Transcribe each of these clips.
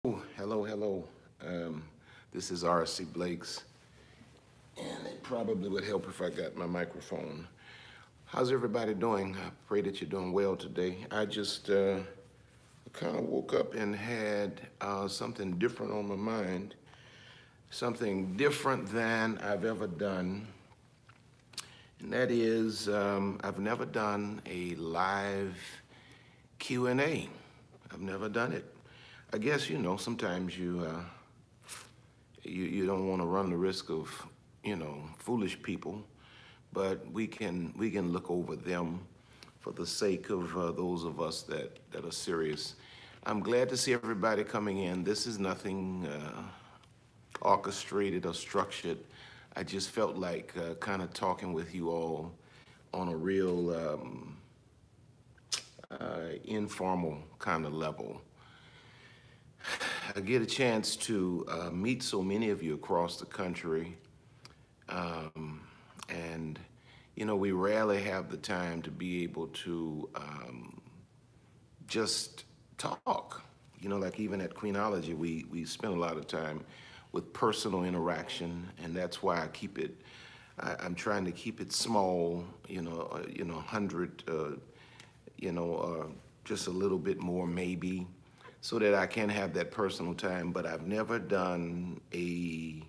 Hello. This is R.C. Blakes, and it probably would help if I got my microphone. How's everybody doing? I pray that you're doing well today. I just kind of woke up and had something different on my mind, something different than I've ever done, and that is I've never done a live Q&A. I've never done it. I guess sometimes you don't want to run the risk of foolish people, but we can look over them for the sake of those of us that are serious. I'm glad to see everybody coming in. This is nothing orchestrated or structured. I just felt like kind of talking with you all on a real informal kind of level. I get a chance to meet so many of you across the country, and we rarely have the time to be able to just talk. Like even at Queenology, we spend a lot of time with personal interaction, and that's why I keep it. I'm trying to keep it small. 100. Just a little bit more maybe, so that I can have that personal time. But I've never done a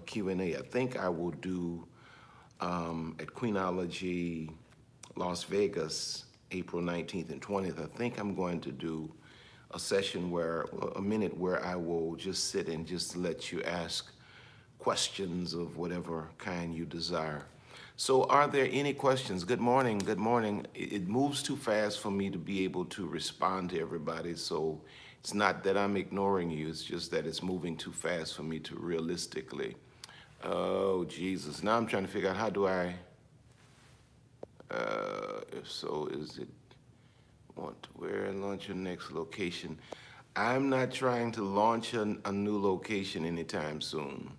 Q&A. I think I will do at Queenology Las Vegas, April 19th and 20th. I think I'm going to do a session a minute where I will just sit and just let you ask questions of whatever kind you desire. So are there any questions? Good morning. It moves too fast for me to be able to respond to everybody, so it's not that I'm ignoring you, it's just that it's moving too fast for me to realistically. Oh, Jesus. Now I'm trying to figure out how do I, if so, is it want to where and launch your next location? I'm not trying to launch a new location anytime soon.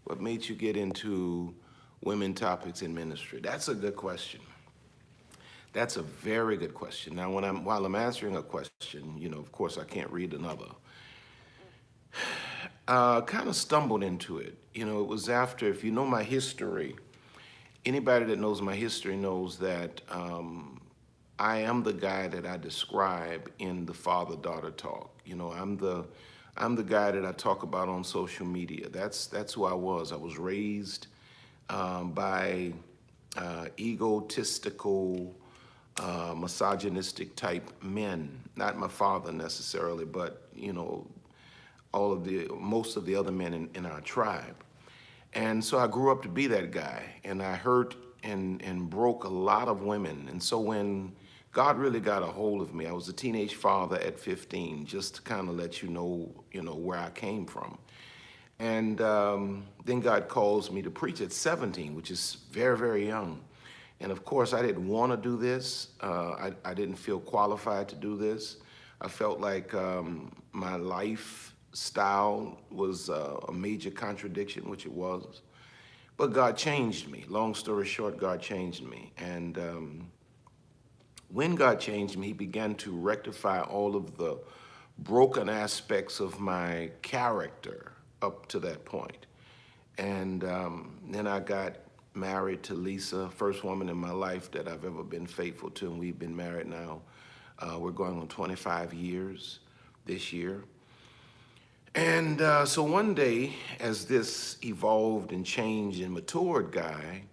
What made you get into women topics in ministry? That's a good question. That's a very good question. Now, while I'm answering a question, of course, I can't read another. Kind of stumbled into it. It was after, if you know my history, anybody that knows my history knows that I am the guy that I describe in the father-daughter talk. I'm the guy that I talk about on social media. That's who I was. I was raised by egotistical, misogynistic type men. Not my father necessarily, but most of the other men in our tribe. And so I grew up to be that guy, and I hurt and broke a lot of women. And so when God really got a hold of me, I was a teenage father at 15, just to kind of let you know where I came from. And then God calls me to preach at 17, which is very, very young. And of course, I didn't want to do this. I didn't feel qualified to do this. I felt like my lifestyle was a major contradiction, which it was. But God changed me. Long story short, God changed me. And when God changed me, he began to rectify all of the broken aspects of my character up to that point. And then I got married to Lisa, first woman in my life that I've ever been faithful to, and we've been married now. We're going on 25 years this year. And so one day, as this evolved and changed and matured guy,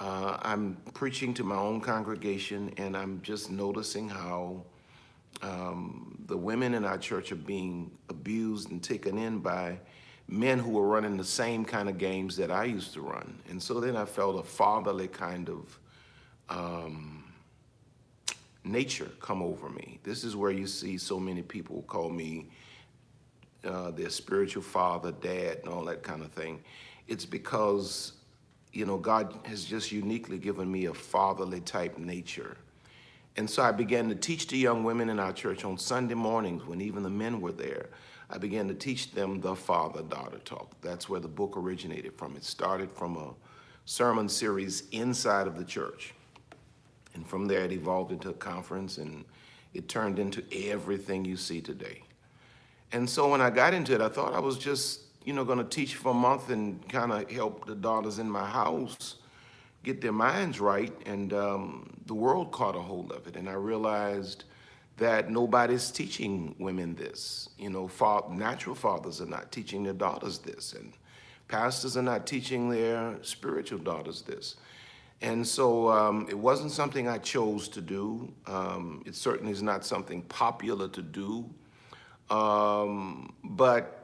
I'm preaching to my own congregation, and I'm just noticing how the women in our church are being abused and taken in by men who were running the same kind of games that I used to run. And so then I felt a fatherly kind of nature come over me. This is where you see so many people call me their spiritual father, dad, and all that kind of thing. It's because God has just uniquely given me a fatherly type nature. And so I began to teach the young women in our church on Sunday mornings when even the men were there. I began to teach them the father-daughter talk. That's where the book originated from. It started from a sermon series inside of the church. And from there it evolved into a conference, and it turned into everything you see today. And so when I got into it, I thought I was just, going to teach for a month and kind of help the daughters in my house get their minds right. And the world caught a hold of it. And I realized that nobody's teaching women this. Natural fathers are not teaching their daughters this. And pastors are not teaching their spiritual daughters this. And so it wasn't something I chose to do. It certainly is not something popular to do. But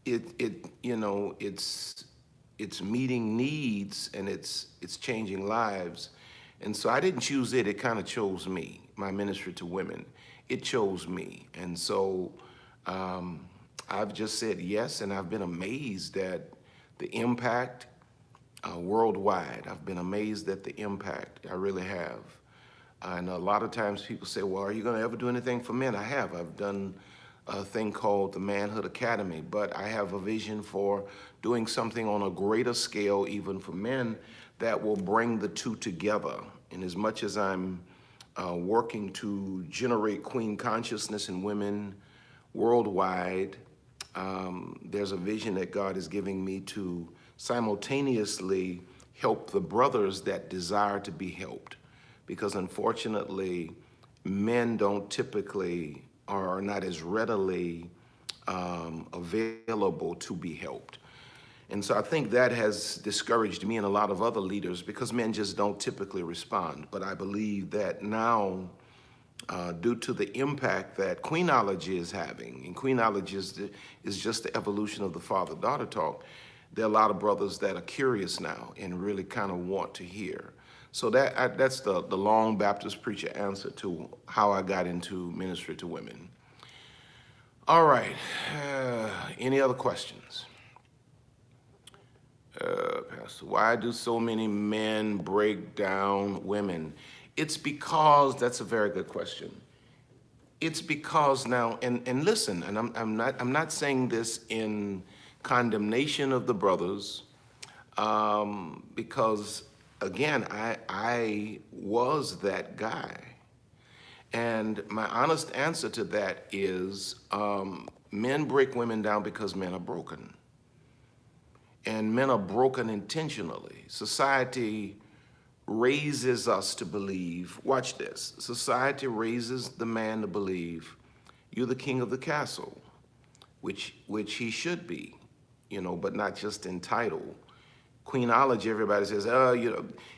it's meeting needs, and it's changing lives. And so I didn't choose it. It kind of chose me, my ministry to women. It chose me. And so I've just said yes, and I've been amazed at the impact worldwide. I've been amazed at the impact. I really have. And a lot of times people say, well, are you going to ever do anything for men? I have. I've done a thing called the Manhood Academy, but I have a vision for doing something on a greater scale, even for men, that will bring the two together. And as much as I'm working to generate queen consciousness in women worldwide, there's a vision that God is giving me to simultaneously help the brothers that desire to be helped. Because unfortunately, men don't typically, or are not as readily available to be helped. And so I think that has discouraged me and a lot of other leaders, because men just don't typically respond. But I believe that now, due to the impact that queenology is having, and queenology is just the evolution of the father-daughter talk, there are a lot of brothers that are curious now and really kind of want to hear. So that's the long Baptist preacher answer to how I got into ministry to women. All right, any other questions? Pastor, why do so many men break down women? It's because, that's a very good question. It's because now, and listen, and I'm not saying this in condemnation of the brothers, because again, I was that guy. And my honest answer to that is men break women down because men are broken. And men are broken intentionally. Society raises us to believe, watch this, society raises the man to believe you're the king of the castle, which he should be, but not just in title. Queenology, everybody says,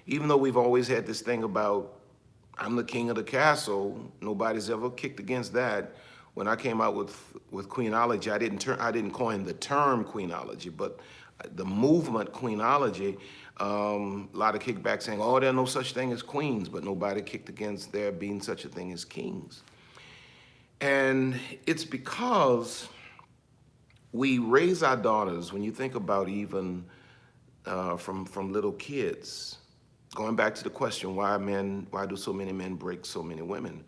even though we've always had this thing about I'm the king of the castle, nobody's ever kicked against that. When I came out with queenology, I didn't coin the term queenology, but the movement queenology, a lot of kickback saying, oh, there's no such thing as queens, but nobody kicked against there being such a thing as kings. And it's because we raise our daughters, when you think about even from little kids, going back to the question, why do so many men break so many women?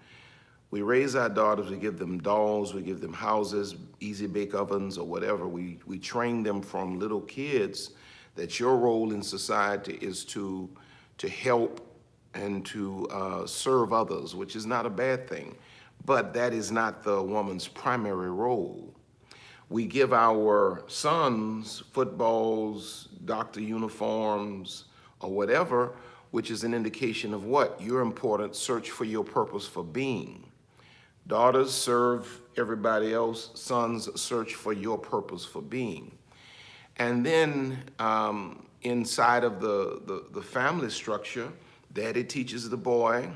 We raise our daughters, we give them dolls, we give them houses, easy bake ovens or whatever. We train them from little kids that your role in society is to help and to serve others, which is not a bad thing. But that is not the woman's primary role. We give our sons footballs, doctor uniforms, or whatever, which is an indication of what? You're important, search for your purpose for being. Daughters serve everybody else, sons search for your purpose for being. And then inside of the family structure, daddy teaches the boy,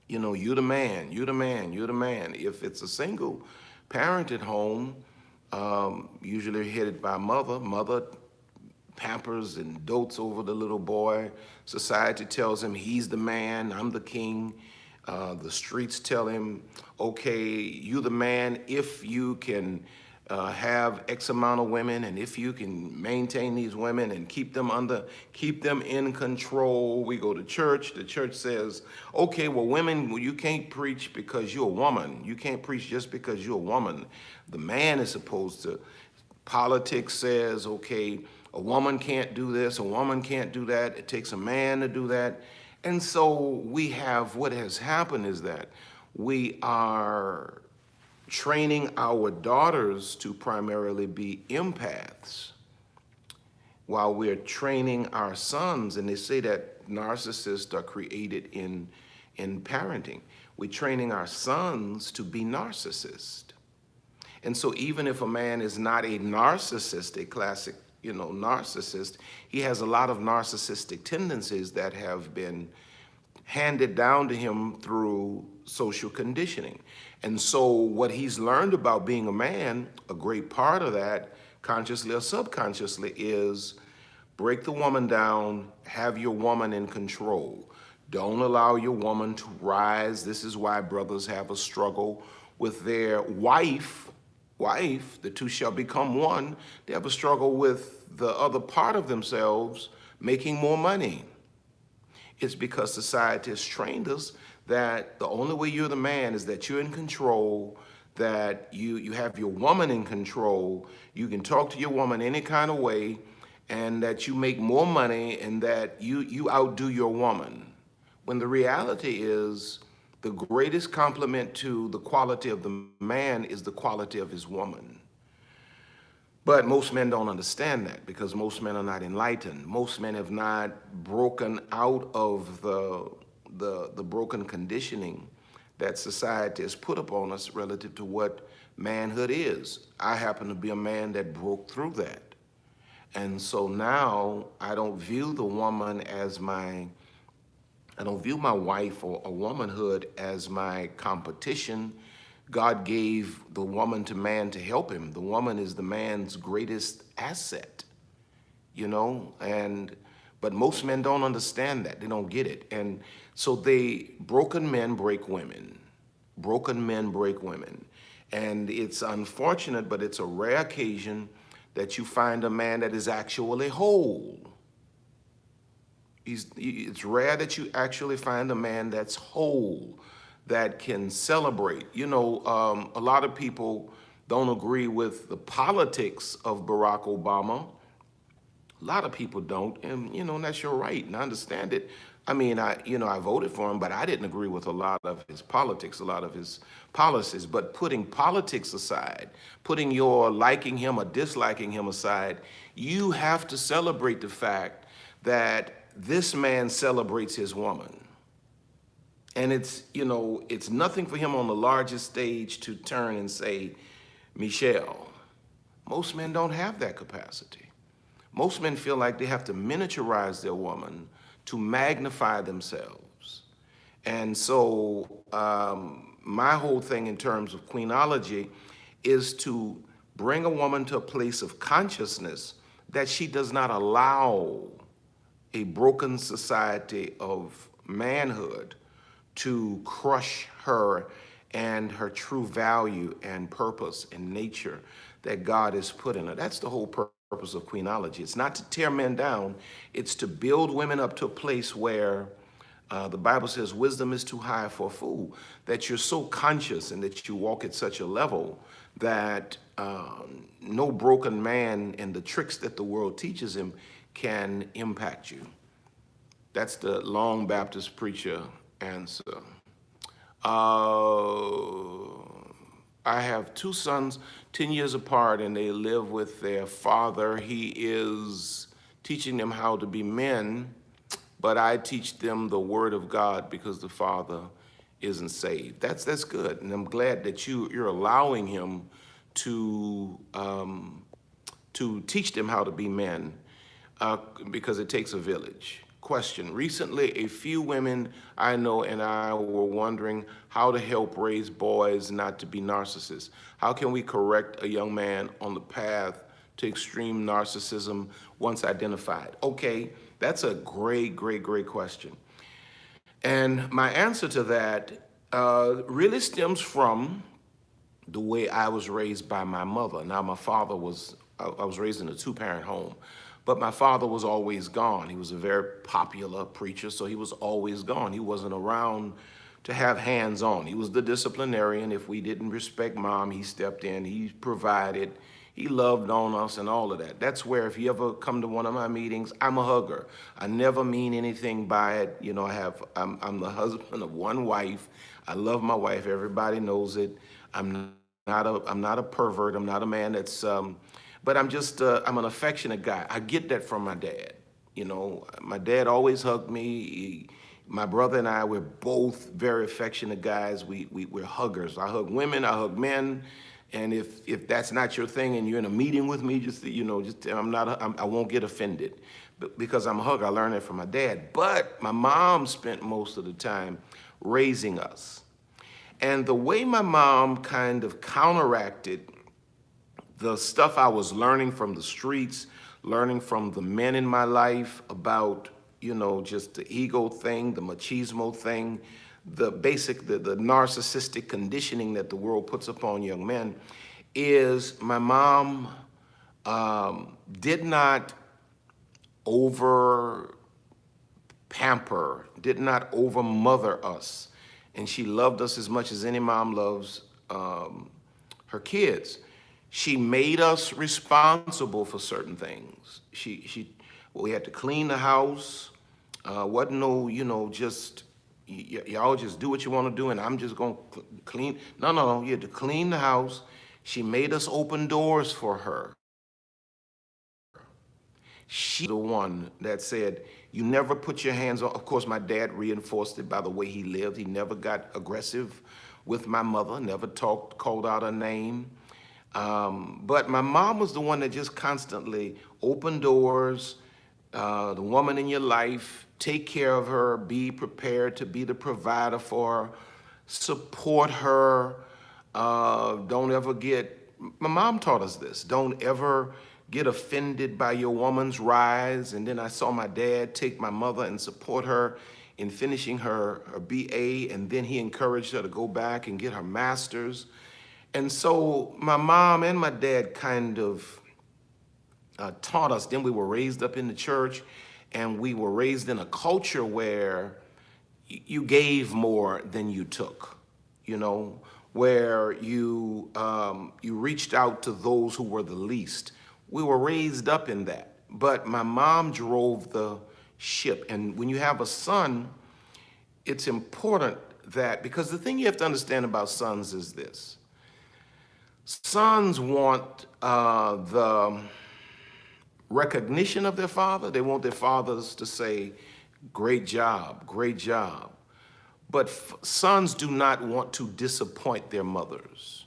you're the man, you're the man, you're the man. If it's a single parent at home, usually headed by mother pampers and dotes over the little boy. Society tells him he's the man, I'm the king. The streets tell him, okay, you're the man if you can have X amount of women, and if you can maintain these women and keep them in control. We go to church. The church says, okay, well, women, you can't preach because you're a woman. You can't preach just because you're a woman. The man is supposed to. Politics says, okay, a woman can't do this, a woman can't do that. It takes a man to do that. And so what has happened is that We are training our daughters to primarily be empaths while we're training our sons, and they say that narcissists are created in parenting. We're training our sons to be narcissists. And so even if a man is not a narcissist, a classic, narcissist, he has a lot of narcissistic tendencies that have been handed down to him through social conditioning. And so what he's learned about being a man, a great part of that, consciously or subconsciously, is break the woman down, have your woman in control. Don't allow your woman to rise. This is why brothers have a struggle with their wife, the two shall become one. They have a struggle with the other part of themselves making more money. It's because society has trained us that the only way you're the man is that you're in control, that you have your woman in control, you can talk to your woman any kind of way, and that you make more money and that you outdo your woman. When the reality is the greatest compliment to the quality of the man is the quality of his woman. But most men don't understand that because most men are not enlightened. Most men have not broken out of the broken conditioning that society has put upon us relative to what manhood is. I happen to be a man that broke through that. And so now I don't view the woman as I don't view my wife or a womanhood as my competition. God gave the woman to man to help him. The woman is the man's greatest asset, but most men don't understand that. They don't get it. And so broken men break women. Broken men break women. And it's unfortunate, but it's a rare occasion that you find a man that is actually whole. It's rare that you actually find a man that's whole, that can celebrate. A lot of people don't agree with the politics of Barack Obama. A lot of people don't, and that's your right, and I understand it. I mean, I voted for him, but I didn't agree with a lot of his politics, a lot of his policies. But putting politics aside, putting your liking him or disliking him aside, you have to celebrate the fact that this man celebrates his woman. And it's nothing for him on the largest stage to turn and say, Michelle. Most men don't have that capacity. Most men feel like they have to miniaturize their woman to magnify themselves. And so my whole thing in terms of queenology is to bring a woman to a place of consciousness that she does not allow a broken society of manhood to crush her and her true value and purpose and nature that God has put in her. That's the whole purpose of queenology. It's not to tear men down. It's to build women up to a place where the Bible says wisdom is too high for a fool, that you're so conscious and that you walk at such a level that no broken man and the tricks that the world teaches him can impact you. That's the long Baptist preacher answer. I have two sons, 10 years apart, and they live with their father. He is teaching them how to be men, but I teach them the word of God because the father isn't saved. That's good, and I'm glad that you're allowing him to teach them how to be men because it takes a village. Question. Recently, a few women I know and I were wondering how to help raise boys not to be narcissists. How can we correct a young man on the path to extreme narcissism once identified? Okay, that's a great question. And my answer to that really stems from the way I was raised by my mother. Now, I was raised in a two-parent home. But my father was always gone. He was a very popular preacher, so he was always gone. He wasn't around to have hands-on. He was the disciplinarian. If we didn't respect mom, he stepped in, he provided, he loved on us and all of that. That's where if you ever come to one of my meetings, I'm a hugger. I never mean anything by it. I'm the husband of one wife. I love my wife. Everybody knows it. I'm not a pervert. I'm not a man that's, but I'm an affectionate guy. I get that from my dad. You know, my dad always hugged me. My brother and I, we're both very affectionate guys. We're huggers. I hug women, I hug men. And if that's not your thing and you're in a meeting with me, just, you know, just, I won't get offended. But because I'm a hugger, I learned that from my dad. But my mom spent most of the time raising us. And the way my mom kind of counteracted the stuff I was learning from the streets, learning from the men in my life about, you know, just the ego thing, the machismo thing, the narcissistic conditioning that the world puts upon young men, is my mom did not over pamper, did not over mother us. And she loved us as much as any mom loves her kids. She made us responsible for certain things. We had to clean the house. Wasn't no, you know, just, y'all just do what you want to do and I'm just going to clean. No. You had to clean the house. She made us open doors for her. She's the one that said, you never put your hands on. Of course, my dad reinforced it by the way he lived. He never got aggressive with my mother, never called out her name. But my mom was the one that just constantly opened doors, the woman in your life, take care of her, be prepared to be the provider for her, support her. Don't ever my mom taught us this, don't ever get offended by your woman's rise. And then I saw my dad take my mother and support her in finishing her BA, and then he encouraged her to go back and get her master's. And so my mom and my dad kind of taught us. Then we were raised up in the church, and we were raised in a culture where you gave more than you took, you know, where you reached out to those who were the least. We were raised up in that. But my mom drove the ship. And when you have a son, it's important that, because the thing you have to understand about sons is this. Sons want the recognition of their father. They want their fathers to say, great job, great job. But sons do not want to disappoint their mothers.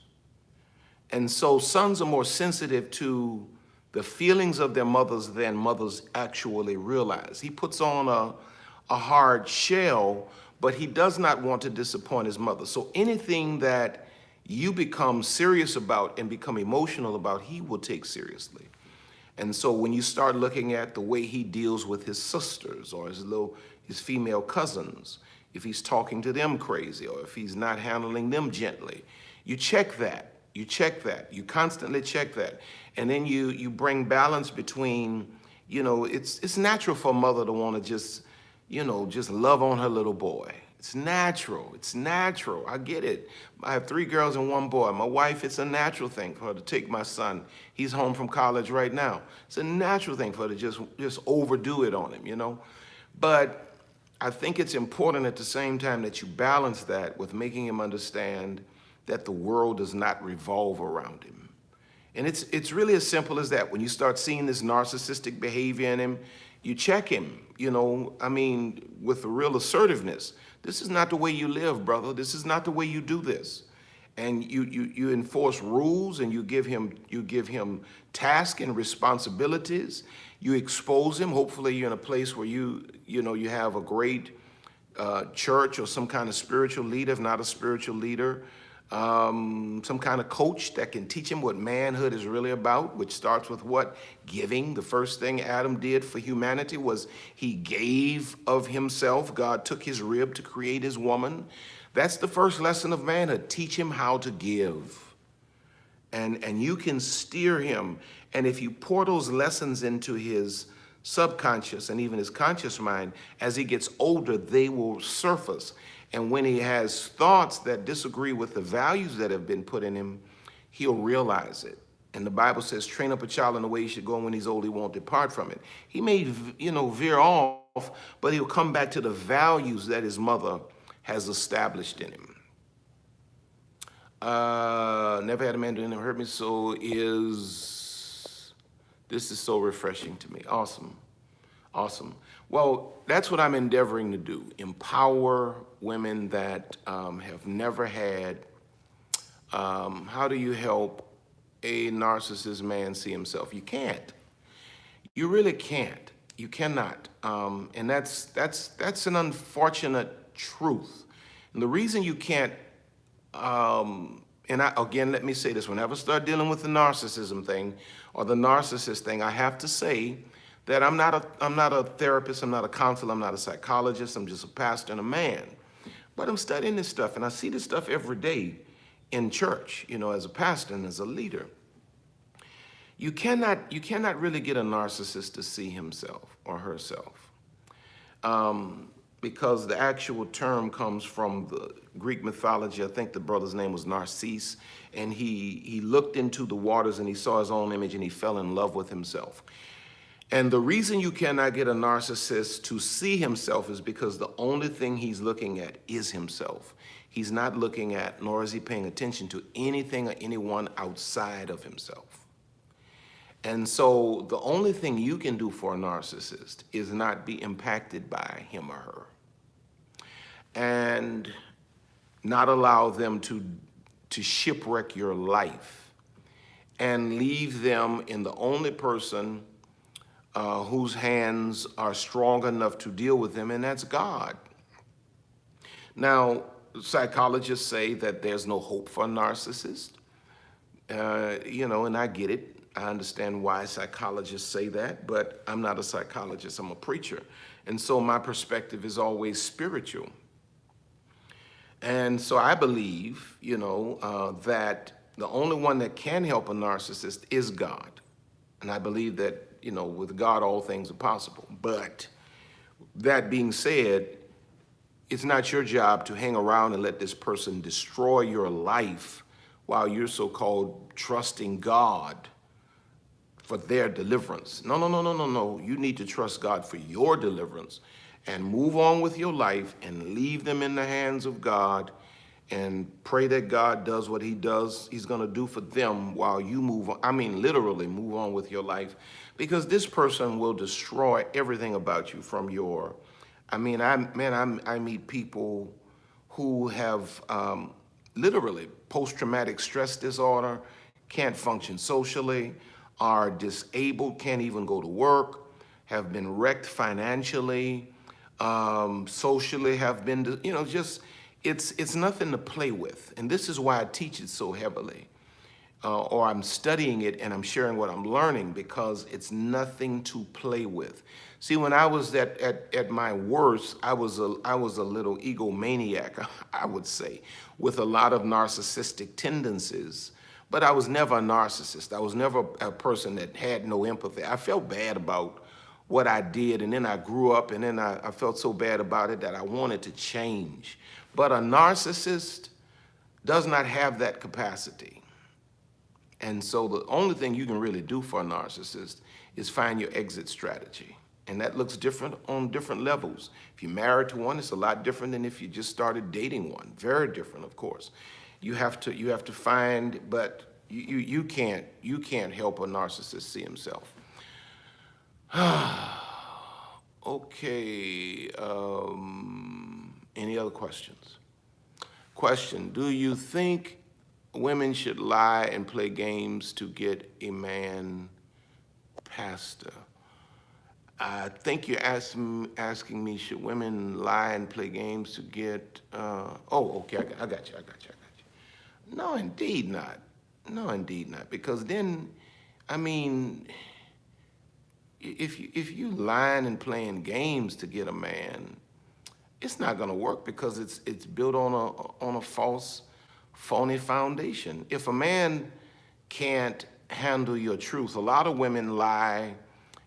And so sons are more sensitive to the feelings of their mothers than mothers actually realize. He puts on a hard shell, but he does not want to disappoint his mother. So anything that you become serious about and become emotional about, he will take seriously. And so when you start looking at the way he deals with his sisters or his female cousins, if he's talking to them crazy or if he's not handling them gently, you check that. You check that. You constantly check that. And then you bring balance between, you know, it's natural for a mother to want to just, you know, just love on her little boy. It's natural. It's natural. I get it. I have 3 girls and 1 boy. My wife, it's a natural thing for her to take my son. He's home from college right now. It's a natural thing for her to just overdo it on him, you know. But I think it's important at the same time that you balance that with making him understand that the world does not revolve around him. And it's really as simple as that. When you start seeing this narcissistic behavior in him, you check him, you know, I mean, with a real assertiveness. This is not the way you live, brother. This is not the way you do this. And you enforce rules, and you give him tasks and responsibilities. You expose him. Hopefully you're in a place where you have a great church or some kind of spiritual leader, if not a spiritual leader, some kind of coach that can teach him what manhood is really about, which starts with what? Giving. The first thing Adam did for humanity was he gave of himself. God took his rib to create his woman. That's the first lesson of manhood. Teach him how to give. And you can steer him. And if you pour those lessons into his subconscious and even his conscious mind, as he gets older, they will surface. And when he has thoughts that disagree with the values that have been put in him, he'll realize it. And the Bible says, train up a child in the way he should go, and when he's old, he won't depart from it. He may, veer off, but he'll come back to the values that his mother has established in him. Never had a man do anything that hurt me, so this is so refreshing to me. Awesome. Awesome. Well, that's what I'm endeavoring to do. Empower women that have never had. How do you help a narcissist man see himself? You can't. You really can't. You cannot. And that's an unfortunate truth. And the reason you can't, again, let me say this, whenever I start dealing with the narcissism thing or the narcissist thing, I have to say that I'm not a therapist, I'm not a counselor, I'm not a psychologist, I'm just a pastor and a man. But I'm studying this stuff, and I see this stuff every day in church, as a pastor and as a leader. You cannot really get a narcissist to see himself or herself, because the actual term comes from the Greek mythology. I think the brother's name was Narcissist, and he looked into the waters and he saw his own image and he fell in love with himself. And the reason you cannot get a narcissist to see himself is because the only thing he's looking at is himself. He's not looking at, nor is he paying attention to anything or anyone outside of himself. And so the only thing you can do for a narcissist is not be impacted by him or her, and not allow them to shipwreck your life and leave them in the only person whose hands are strong enough to deal with them, and that's God. Now, psychologists say that there's no hope for a narcissist, and I get it. I understand why psychologists say that, but I'm not a psychologist, I'm a preacher. And so my perspective is always spiritual. And so I believe, that the only one that can help a narcissist is God. And I believe that, with God, all things are possible. But that being said, it's not your job to hang around and let this person destroy your life while you're so-called trusting God for their deliverance. No. You need to trust God for your deliverance and move on with your life and leave them in the hands of God and pray that God does what he's going to do for them while you move on. I mean, literally move on with your life, because this person will destroy everything about you from your, I meet people who have literally post-traumatic stress disorder, can't function socially, are disabled, can't even go to work, have been wrecked financially, socially, have been, it's nothing to play with. And this is why I teach it so heavily, or I'm studying it and I'm sharing what I'm learning, because it's nothing to play with. See, when I was at my worst, I was a little egomaniac, I would say, with a lot of narcissistic tendencies. But I was never a narcissist. I was never a person that had no empathy. I felt bad about what I did, and then I grew up, and then I felt so bad about it that I wanted to change. But a narcissist does not have that capacity. And so the only thing you can really do for a narcissist is find your exit strategy. And that looks different on different levels. If you're married to one, it's a lot different than if you just started dating one. Very different, of course. You have to find, but you can't help a narcissist see himself. Okay. Any other questions? Question: do you think women should lie and play games to get a man pastor? I think you're asking me, should women lie and play games to get? Okay. I got you. No, indeed not. No, indeed not. Because then, if you lying and playing games to get a man, it's not going to work, because it's built on a false, phony foundation. If a man can't handle your truth, a lot of women lie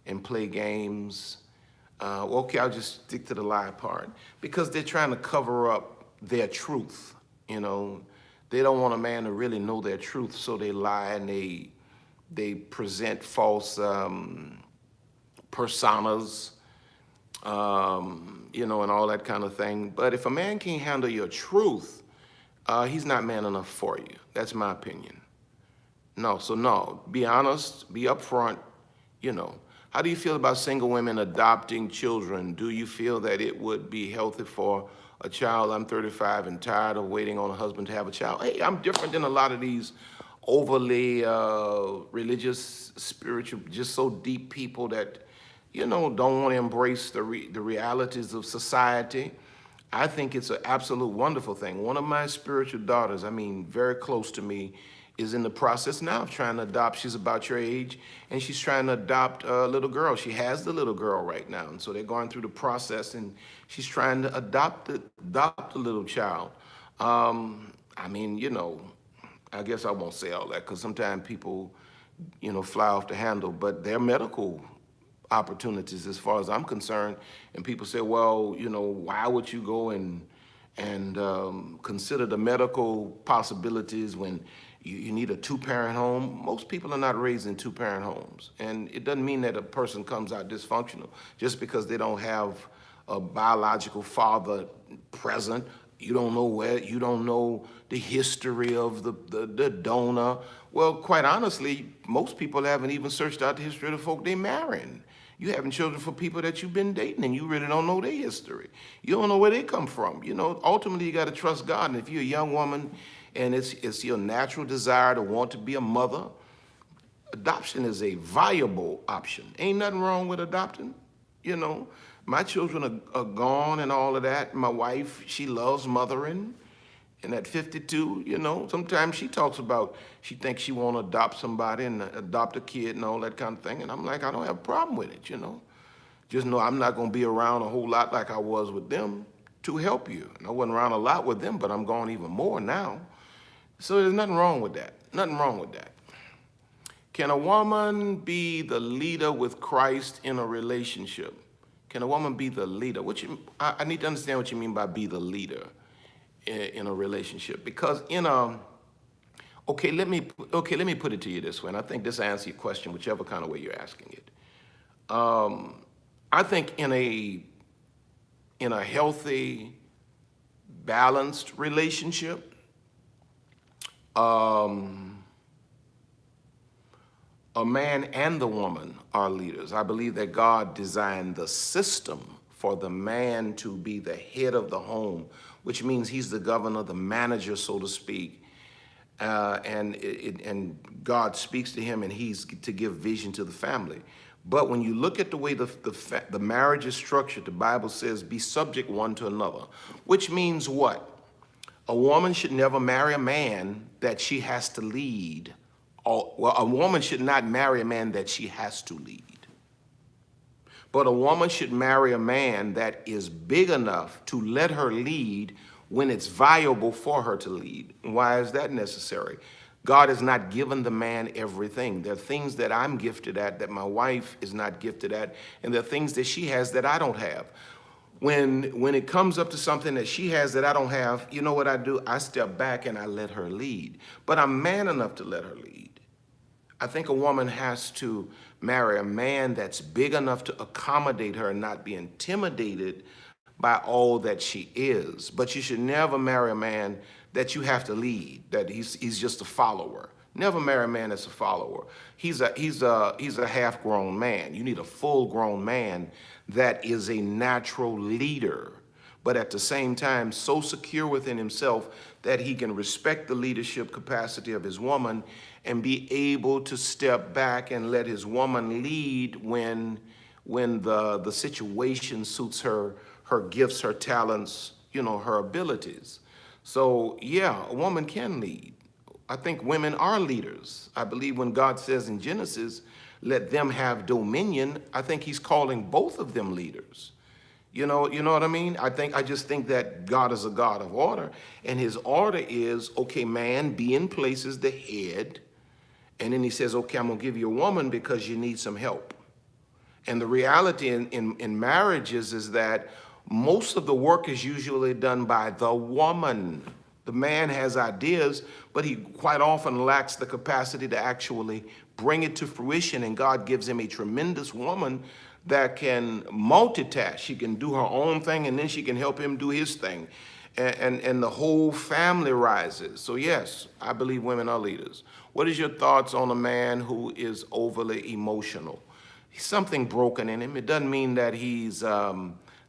and play games. Okay, I'll just stick to the lie part, because they're trying to cover up their truth. They don't want a man to really know their truth, so they lie and they present false personas, and all that kind of thing. But if a man can't handle your truth, he's not man enough for you. That's my opinion. No, so no, be honest, be upfront, you know. How do you feel about single women adopting children? Do you feel that it would be healthy for a child? I'm 35 and tired of waiting on a husband to have a child. Hey, I'm different than a lot of these overly religious, spiritual, just so deep people that, don't want to embrace the realities of society. I think it's an absolute wonderful thing. One of my spiritual daughters, I mean, very close to me, is in the process now of trying to adopt. She's about your age, and she's trying to adopt a little girl. She has the little girl right now, and so they're going through the process, and she's trying to adopt the little child. I mean, I guess I won't say all that because sometimes people, fly off the handle, but they're medical opportunities as far as I'm concerned. And people say, well, why would you go and consider the medical possibilities when you need a two-parent home? Most people are not raised in two-parent homes. And it doesn't mean that a person comes out dysfunctional just because they don't have a biological father present. You don't know the history of the donor. Well, quite honestly, most people haven't even searched out the history of the folk they're marrying. You having children for people that you've been dating and you really don't know their history. You don't know where they come from. Ultimately you got to trust God. And if you're a young woman and it's your natural desire to want to be a mother, adoption is a viable option. Ain't nothing wrong with adopting. My children are gone and all of that. My wife, she loves mothering. And at 52, sometimes she talks about, she thinks she want to adopt somebody and adopt a kid and all that kind of thing. And I'm like, I don't have a problem with it, Just know I'm not going to be around a whole lot like I was with them to help you. And I wasn't around a lot with them, but I'm gone even more now. So there's nothing wrong with that. Nothing wrong with that. Can a woman be the leader with Christ in a relationship? Can a woman be the leader? I need to understand what you mean by be the leader in a relationship, because okay, let me put it to you this way, and I think this answers your question whichever kind of way you're asking it. I think in a healthy, balanced relationship, a man and the woman are leaders. I believe that God designed the system for the man to be the head of the home, which means he's the governor, the manager, so to speak. And God speaks to him and he's to give vision to the family. But when you look at the way the marriage is structured, the Bible says, be subject one to another, which means what? A woman should never marry a man that she has to lead. Well, a woman should not marry a man that she has to lead. But a woman should marry a man that is big enough to let her lead when it's viable for her to lead. Why is that necessary? God has not given the man everything. There are things that I'm gifted at that my wife is not gifted at, and there are things that she has that I don't have. When it comes up to something that she has that I don't have, you know what I do? I step back and I let her lead. But I'm man enough to let her lead. I think a woman has to marry a man that's big enough to accommodate her and not be intimidated by all that she is. But you should never marry a man that you have to lead, that he's just a follower. Never marry a man that's a follower. He's a half-grown man. You need a full-grown man that is a natural leader, but at the same time so secure within himself that he can respect the leadership capacity of his woman and be able to step back and let his woman lead when the situation suits her gifts, her talents, her abilities. So yeah, a woman can lead. I think women are leaders. I believe when God says in Genesis, let them have dominion, I think he's calling both of them leaders. You know what I mean? I just think that God is a God of order, and his order is, okay, man, be in place as the head. And then he says, okay, I'm gonna give you a woman because you need some help. And the reality in marriages is that most of the work is usually done by the woman. The man has ideas, but he quite often lacks the capacity to actually bring it to fruition, and God gives him a tremendous woman that can multitask. She can do her own thing, and then she can help him do his thing. and the whole family rises. So yes, I believe women are leaders. What is your thoughts on a man who is overly emotional? Something broken in him. It doesn't mean that he's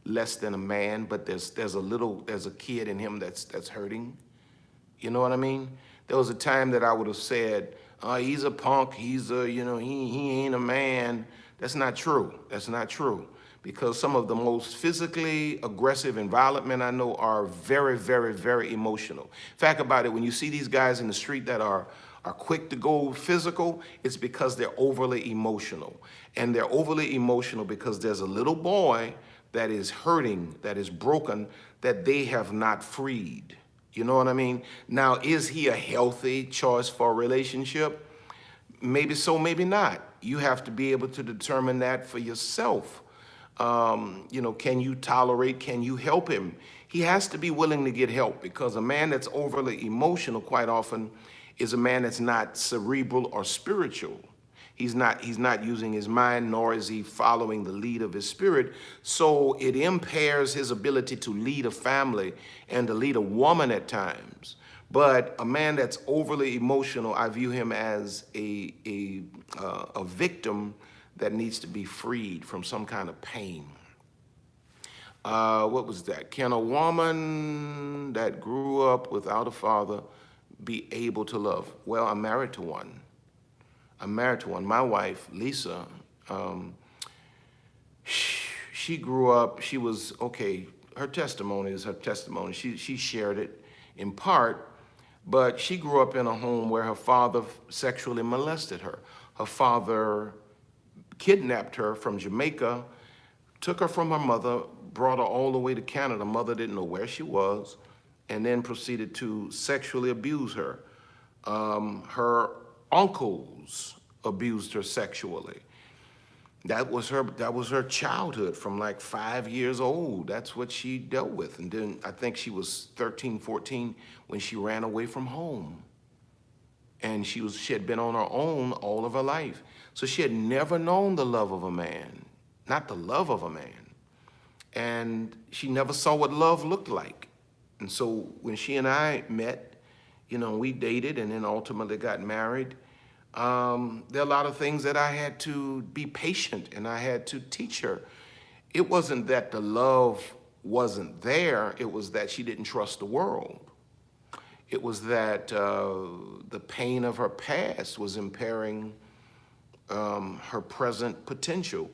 less than a man, but there's a kid in him that's hurting. You know what I mean? There was a time that I would have said, he's a punk, he's a, he ain't a man. That's not true. That's not true. Because some of the most physically aggressive and violent men I know are very, very, very emotional. Fact about it, when you see these guys in the street that are quick to go physical, it's because they're overly emotional. And they're overly emotional because there's a little boy that is hurting, that is broken, that they have not freed. You know what I mean? Now, is he a healthy choice for a relationship? Maybe so, maybe not. You have to be able to determine that for yourself. Can you tolerate, can you help him? He has to be willing to get help, because a man that's overly emotional quite often is a man that's not cerebral or spiritual. He's not using his mind, nor is he following the lead of his spirit. So it impairs his ability to lead a family and to lead a woman at times. But a man that's overly emotional, I view him as a victim that needs to be freed from some kind of pain. What was that? Can a woman that grew up without a father be able to love? Well, I'm married to one. My wife, Lisa, she grew up, she was, okay, her testimony is her testimony. She shared it in part, but she grew up in a home where her father sexually molested her. Her father kidnapped her from Jamaica, took her from her mother, brought her all the way to Canada. Mother didn't know where she was, and then proceeded to sexually abuse her. Her uncles abused her sexually. That was her childhood from like 5 years old. That's what she dealt with. And then I think she was 13, 14 when she ran away from home. And she had been on her own all of her life. So she had never known the love of a man, not the love of a man. And she never saw what love looked like. And so when she and I met, we dated and then ultimately got married. There are a lot of things that I had to be patient and I had to teach her. It wasn't that the love wasn't there, it was that she didn't trust the world. It was that the pain of her past was impairing her present potential.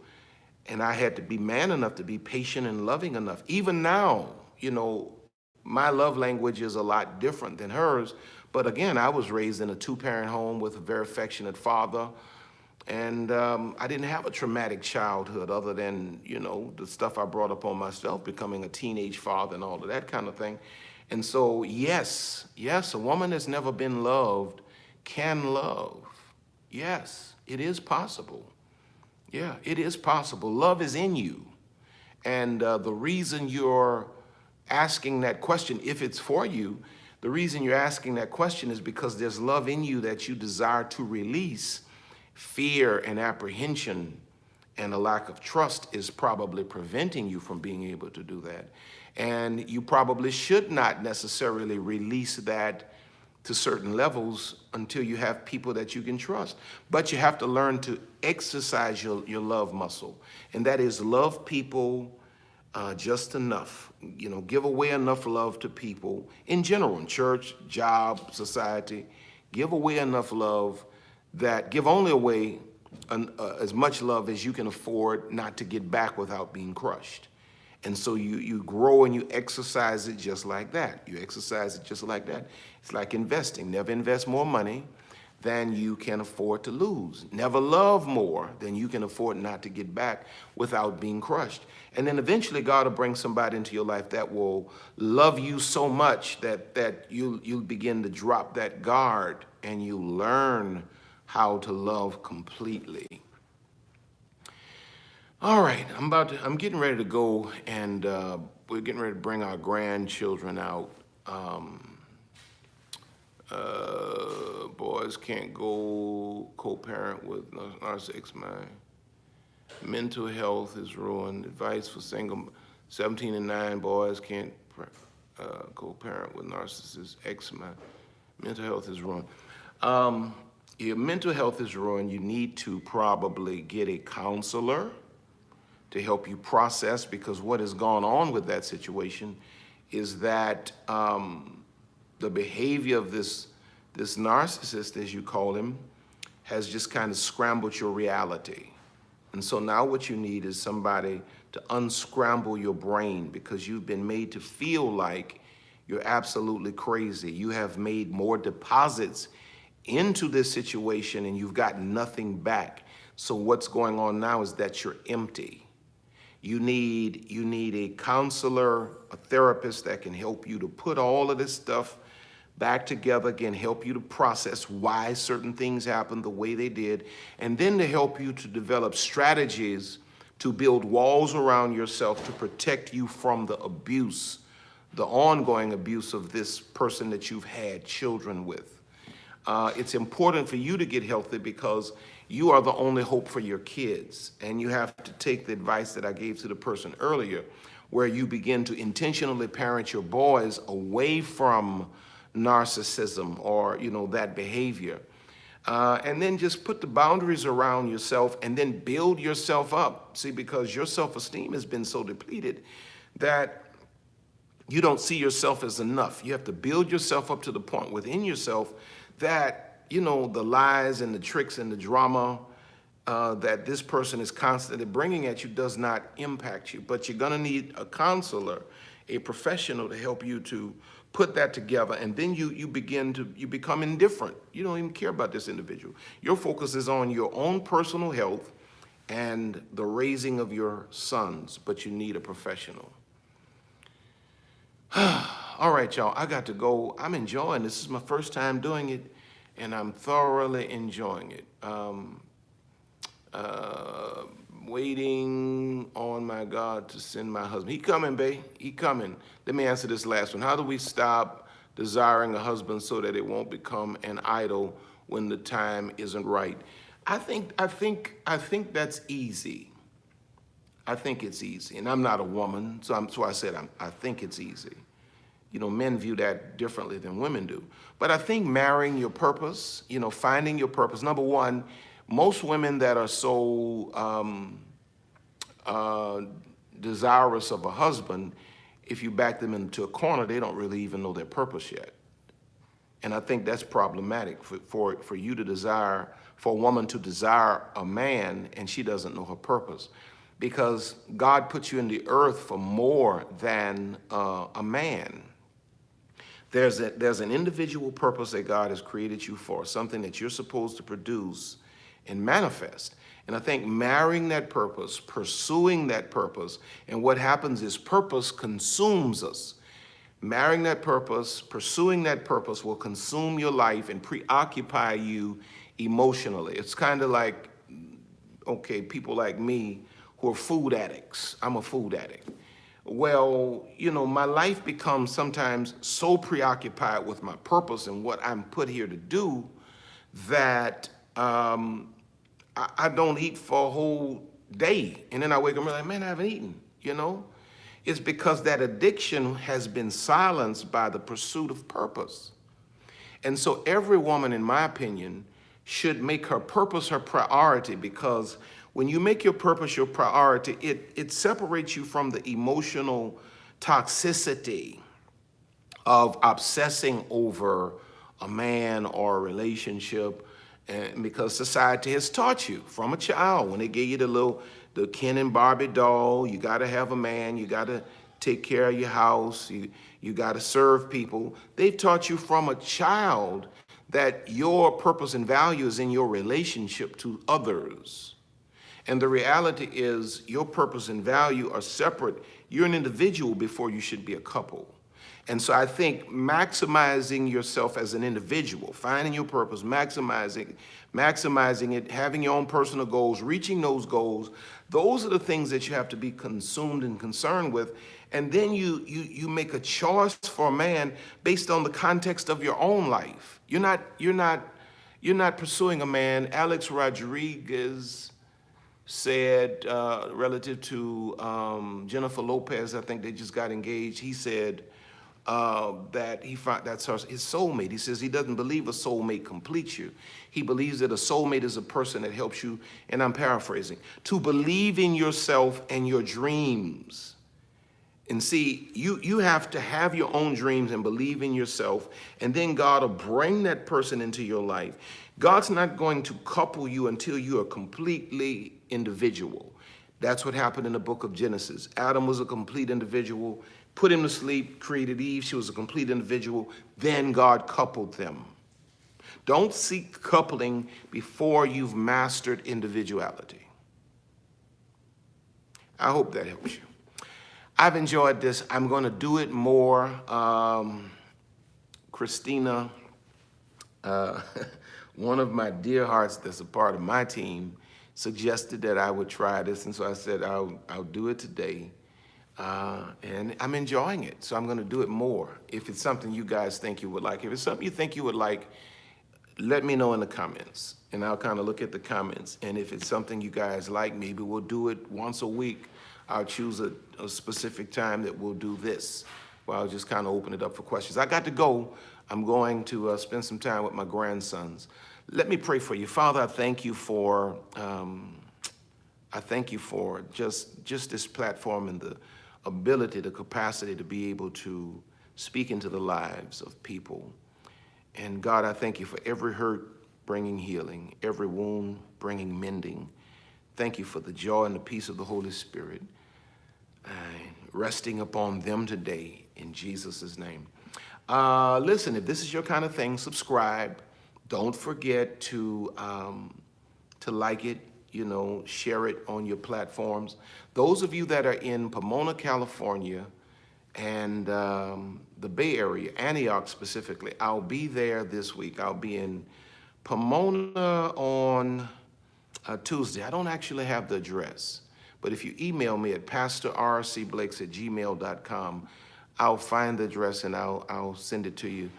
And I had to be man enough to be patient and loving enough. Even now, my love language is a lot different than hers. But again, I was raised in a two-parent home with a very affectionate father. And I didn't have a traumatic childhood other than, the stuff I brought upon myself, becoming a teenage father and all of that kind of thing. And so, yes, a woman that's never been loved can love. Yes, it is possible. Yeah, it is possible. Love is in you. And the reason you're asking that question, if it's for you, the reason you're asking that question is because there's love in you that you desire to release. Fear and apprehension and a lack of trust is probably preventing you from being able to do that. And you probably should not necessarily release that to certain levels until you have people that you can trust. But you have to learn to exercise your love muscle. And that is love people just enough. Give away enough love to people in general, in church, job, society. Give away enough love that give only away as much love as you can afford not to get back without being crushed. And so you grow and you exercise it just like that. You exercise it just like that. It's like investing. Never invest more money than you can afford to lose. Never love more than you can afford not to get back without being crushed. And then eventually God will bring somebody into your life that will love you so much that you'll begin to drop that guard and you learn how to love completely. All right, I'm getting ready to go, and we're getting ready to bring our grandchildren out. Boys can't go co-parent with narcissist mind. Mental health is ruined. Advice for single 17 and 9 boys can't. co-parent with narcissist. My mental health is ruined. Your mental health is ruined. You need to probably get a counselor to help you process, because what has gone on with that situation is that the behavior of this narcissist, as you call him, has just kind of scrambled your reality. And so now what you need is somebody to unscramble your brain, because you've been made to feel like you're absolutely crazy. You have made more deposits into this situation and you've gotten nothing back. So what's going on now is that you're empty. You need a counselor, a therapist that can help you to put all of this stuff back together again, help you to process why certain things happened the way they did, and then to help you to develop strategies to build walls around yourself to protect you from the abuse, the ongoing abuse of this person that you've had children with. It's important for you to get healthy because you are the only hope for your kids, and you have to take the advice that I gave to the person earlier, where you begin to intentionally parent your boys away from narcissism or that behavior, and then just put the boundaries around yourself and then build yourself up. See, because your self-esteem has been so depleted that you don't see yourself as enough. You have to build yourself up to the point within yourself that the lies and the tricks and the drama that this person is constantly bringing at you does not impact you. But you're gonna need a counselor, a professional, to help you to put that together, and then you become indifferent. You don't even care about this individual. Your focus is on your own personal health and the raising of your sons, but you need a professional. All right, y'all, I got to go. I'm enjoying this. This is my first time doing it, and I'm thoroughly enjoying it. Waiting on my God to send my husband. He coming, babe. He coming. Let me answer this last one. How do we stop desiring a husband so that it won't become an idol when the time isn't right? I think that's easy. I think it's easy, and I'm not a woman, so I said I think it's easy. Men view that differently than women do. But I think marrying your purpose, finding your purpose. Number one, most women that are so desirous of a husband, if you back them into a corner, they don't really even know their purpose yet. And I think that's problematic for you to desire, for a woman to desire a man and she doesn't know her purpose. Because God puts you in the earth for more than a man. There's an individual purpose that God has created you for, something that you're supposed to produce and manifest. And I think marrying that purpose, pursuing that purpose, and what happens is purpose consumes us. Marrying that purpose, pursuing that purpose will consume your life and preoccupy you emotionally. It's kind of like, okay, people like me who are food addicts. I'm a food addict. Well, my life becomes sometimes so preoccupied with my purpose and what I'm put here to do that I don't eat for a whole day. And then I wake up and I'm like, man, I haven't eaten, It's because that addiction has been silenced by the pursuit of purpose. And so every woman, in my opinion, should make her purpose her priority, because when you make your purpose your priority, it separates you from the emotional toxicity of obsessing over a man or a relationship, and because society has taught you from a child, when they gave you the Ken and Barbie doll, you got to have a man, you got to take care of your house, you got to serve people. They've taught you from a child that your purpose and value is in your relationship to others. And the reality is your purpose and value are separate. You're an individual before you should be a couple. And so I think maximizing yourself as an individual, finding your purpose, maximizing it, having your own personal goals, reaching those goals, those are the things that you have to be consumed and concerned with. And then you make a choice for a man based on the context of your own life. You're not pursuing a man. Alex Rodriguez said relative to Jennifer Lopez, I think they just got engaged. He said, that he found that's his soulmate. He says he doesn't believe a soulmate completes you. He believes that a soulmate is a person that helps you, and I'm paraphrasing, to believe in yourself and your dreams. And see, you have to have your own dreams and believe in yourself, and then God will bring that person into your life. God's not going to couple you until you are completely individual. That's what happened in the book of Genesis. Adam was a complete individual, put him to sleep, created Eve. She was a complete individual. Then God coupled them. Don't seek coupling before you've mastered individuality. I hope that helps you. I've enjoyed this. I'm going to do it more. Christina, one of my dear hearts that's a part of my team, suggested that I would try this, and so I said I'll do it today. And I'm enjoying it, so I'm going to do it more. If it's something you guys think you would like, if it's something you think you would like, let me know in the comments, and I'll kind of look at the comments. And if it's something you guys like, maybe we'll do it once a week. I'll choose a specific time that we'll do this, where I'll just kind of open it up for questions. I got to go. I'm going to spend some time with my grandsons. Let me pray for you. Father, I thank you for just this platform and the ability, the capacity to be able to speak into the lives of people. And God, I thank you for every hurt bringing healing, every wound bringing mending. Thank you for the joy and the peace of the Holy Spirit resting upon them today in Jesus' name. Listen, if this is your kind of thing, subscribe. Don't forget to like it, share it on your platforms. Those of you that are in Pomona, California, and the Bay Area, Antioch specifically, I'll be there this week. I'll be in Pomona on Tuesday. I don't actually have the address, but if you email me at pastorrcblakes@gmail.com, I'll find the address and I'll send it to you.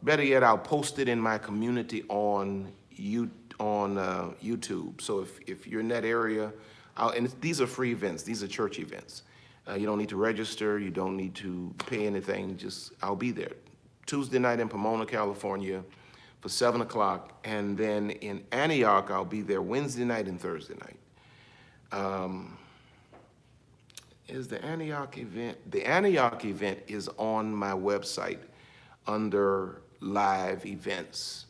Better yet, I'll post it in my community on YouTube. So if you're in that area, and these are free events. These are church events. You don't need to register. You don't need to pay anything. I'll be there Tuesday night in Pomona, California, for 7 o'clock, and then in Antioch, I'll be there Wednesday night and Thursday night. Is the Antioch event? The Antioch event is on my website under live events.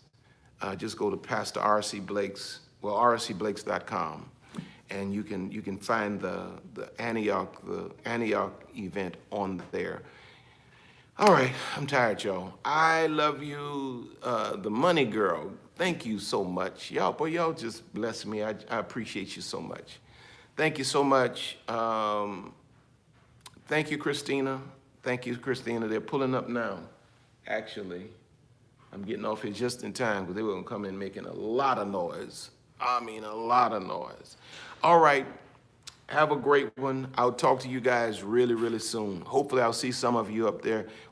Just go to Pastor R.C. Blakes, rcblakes.com, and you can find the Antioch event on there. All right, I'm tired, y'all. I love you, the money girl. Thank you so much. Y'all just bless me. I appreciate you so much. Thank you so much. Thank you, Christina. Thank you, Christina. They're pulling up now. Actually, I'm getting off here just in time because they were going to come in making a lot of noise. I mean, a lot of noise. All right. Have a great one. I'll talk to you guys really, really soon. Hopefully, I'll see some of you up there.